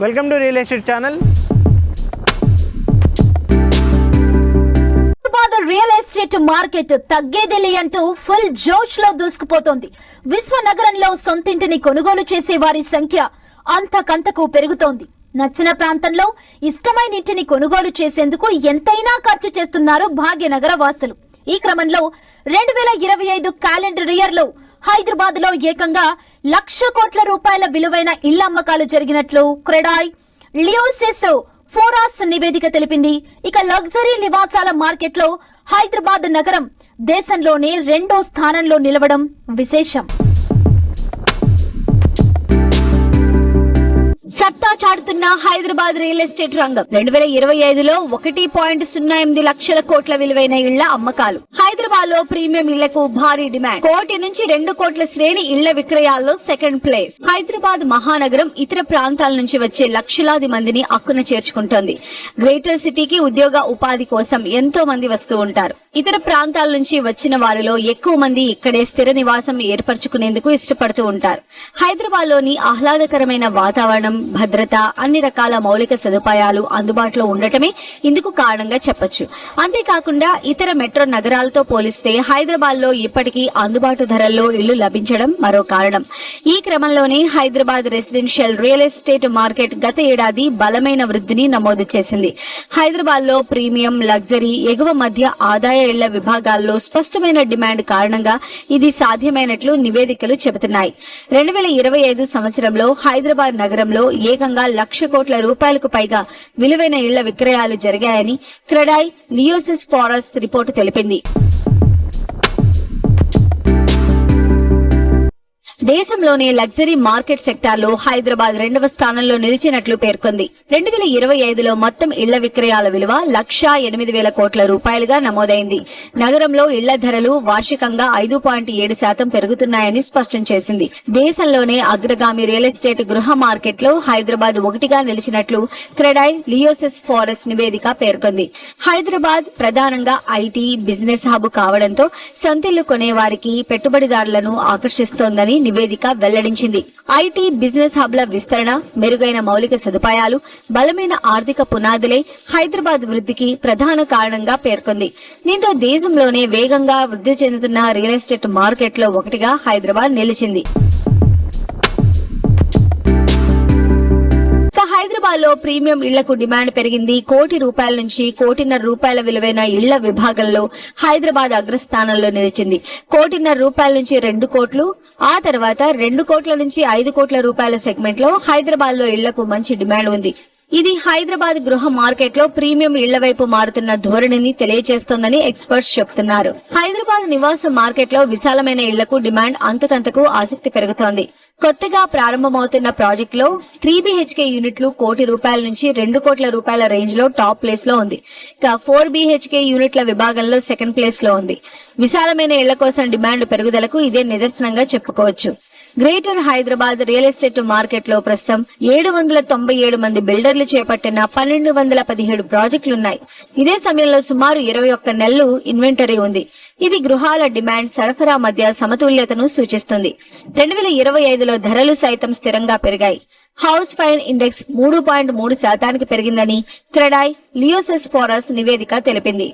Welcome to real estate channel. Real estate market తగ్గేదిలే అంటూ full జోష్ లో దూసుకుపోతోంది. విశ్వనగరంలో సొంతింటిని కొనుగోలు చేసే వారి సంఖ్య అంతకంతకు పెరుగుతోంది. నచ్చిన ప్రాంతంలో ఇష్టమైన ఇంటిని కొనుగోలు చేసేందుకు ఎంతైనా ఖర్చు చేస్తున్నారు భాగ్యనగర వాసులు. ఈ క్రమంలో 2025 క్యాలెండర్ ఇయర్ లో హైదరాబాద్ లో ఏకంగా 1,00,000 కోట్ల రూపాయల విలువైన ఇళ్ల అమ్మకాలు జరిగినట్లు క్రెడాయ్ లియోసిస్ ఫోరాస్ నివేదిక తెలిపింది. ఇక లగ్జరీ నివాసాల మార్కెట్ లో హైదరాబాద్ నగరం దేశంలోనే 2వ స్థానంలో నిలవడం విశేషం. సత్తా చాటుతున్న హైదరాబాద్ రియల్ ఎస్టేట్ రంగం 2025లో 1.08 లక్షల కోట్ల విలువైన ఇళ్ల అమ్మకాలు. హైదరాబాద్ లో ప్రీమియం ఇళ్లకు భారీ డిమాండ్. 1 కోటి నుంచి 2 కోట్ల శ్రేణి ఇళ్ల విక్రయాల్లో సెకండ్ ప్లేస్. హైదరాబాద్ మహానగరం ఇతర ప్రాంతాల నుంచి వచ్చే లక్షలాది మందిని అక్కున చేర్చుకుంటోంది. గ్రేటర్ సిటీకి ఉద్యోగ ఉపాధి కోసం ఎంతో మంది వస్తూ ఉంటారు. ఇతర ప్రాంతాల నుంచి వచ్చిన వారిలో ఎక్కువ మంది ఇక్కడే స్థిర నివాసం ఏర్పరచుకునేందుకు ఇష్టపడుతూ ఉంటారు. హైదరాబాద్ లోని ఆహ్లాదకరమైన వాతావరణం, భద్రత, అన్ని రకాల మౌలిక సదుపాయాలు అందుబాటులో ఉండటమే ఇందుకు కారణంగా చెప్పొచ్చు. అంతేకాకుండా ఇతర మెట్రో నగరాలతో పోలిస్తే హైదరాబాద్ లో ఇప్పటికీ అందుబాటు ధరల్లో ఇళ్లు లభించడం మరో కారణం. ఈ క్రమంలోనే Hyderabad residential real estate market గత ఏడాది బలమైన వృద్ధిని నమోదు చేసింది. హైదరాబాద్ లో ప్రీమియం, లగ్జరీ, ఎగువ మధ్య ఆదాయ ఇళ్ల విభాగాల్లో స్పష్టమైన డిమాండ్ కారణంగా ఇది సాధ్యమైనట్లు నివేదికలు చెబుతున్నాయి. 2025 సంవత్సరంలో హైదరాబాద్ నగరంలో ఏకంగా 1,00,000 కోట్ల రూపాయలకు పైగా విలువైన ఇళ్ల విక్రయాలు జరిగాయని క్రెడాయ్ లియోసిస్ ఫోరాస్ రిపోర్టు తెలిపింది. దేశంలోనే లగ్జరీ మార్కెట్ సెక్టార్ లో హైదరాబాద్ 2వ స్థానంలో నిలిచినట్లు పేర్కొంది. 2025లో మొత్తం ఇళ్ల విక్రయాల విలువ 1,08,000 కోట్ల రూపాయలుగా నమోదైంది. నగరంలో ఇళ్ల ధరలు వార్షికంగా 5.7% పెరుగుతున్నాయని స్పష్టం చేసింది. దేశంలోనే అగ్రగామి రియల్ ఎస్టేట్ గృహ మార్కెట్ లో హైదరాబాద్ 1గా నిలిచినట్లు క్రెడాయ్ లియోసిస్ ఫోరస్ నివేదిక పేర్కొంది. హైదరాబాద్ ప్రధానంగా ఐటీ, బిజినెస్ హబ్ కావడంతో సొంతిల్లు కొనేవారికి, పెట్టుబడిదారులను ఆకర్షిస్తోందని నివేదిక వెల్లడించింది. ఐటీ, బిజినెస్ హబ్ల విస్తరణ, మెరుగైన మౌలిక సదుపాయాలు, బలమైన ఆర్థిక పునాదులే హైదరాబాద్ వృద్ధికి ప్రధాన కారణంగా పేర్కొంది. దీంతో దేశంలోనే వేగంగా వృద్ధి చెందుతున్న రియల్ ఎస్టేట్ మార్కెట్ లో ఒకటిగా హైదరాబాద్ నిలిచింది. హైదరాబాద్ లో ప్రీమియం ఇళ్లకు డిమాండ్ పెరిగింది. 1 కోటి రూపాయల నుంచి 1.5 కోటి విలువైన ఇళ్ల విభాగంలో హైదరాబాద్ అగ్రస్థానంలో నిలిచింది. 1.5 కోటి రూపాయల నుంచి 2 కోట్లు, ఆ తర్వాత 2 కోట్ల నుంచి 5 కోట్ల రూపాయల సెగ్మెంట్ లో హైదరాబాద్ లో ఇళ్లకు మంచి డిమాండ్ ఉంది. ఇది హైదరాబాద్ గృహ మార్కెట్ లో ప్రీమియం ఇళ్ల వైపు మారుతున్న ధోరణిని తెలియజేస్తోందని ఎక్స్పర్ట్స్ చెబుతున్నారు. హైదరాబాద్ నివాస మార్కెట్ లో విశాలమైన ఇళ్లకు డిమాండ్ అంతకంతకు ఆసక్తి పెరుగుతోంది. కొత్తగా ప్రారంభమవుతున్న ప్రాజెక్ట్ లో 3 BHK యూనిట్లు 1 కోటి రూపాయల నుంచి 2 కోట్ల రూపాయల రేంజ్ లో టాప్ ప్లేస్ లో ఉంది. ఇక 4 BHK యూనిట్ల విభాగంలో సెకండ్ ప్లేస్ లో ఉంది. విశాలమైన ఇళ్ల కోసం డిమాండ్ పెరుగుదలకు ఇదే నిదర్శనంగా చెప్పుకోవచ్చు. Greater Hyderabad real estate market లో ప్రస్తుతం 797 మంది బిల్డర్లు చేపట్టిన 1,217 ప్రాజెక్టులున్నాయి. ఇదే సమయంలో సుమారు 21 నెలలు ఇన్వెంటరీ ఉంది. ఇది గృహాల డిమాండ్, సరఫరా మధ్య సమతుల్యతను సూచిస్తుంది. 2025లో ధరలు సైతం స్థిరంగా పెరిగాయి. హౌస్ ఫైర్ ఇండెక్స్ 3.3% పెరిగిందని క్రెడాయ్ లియోసిస్ ఫోరస్ నివేదిక తెలిపింది.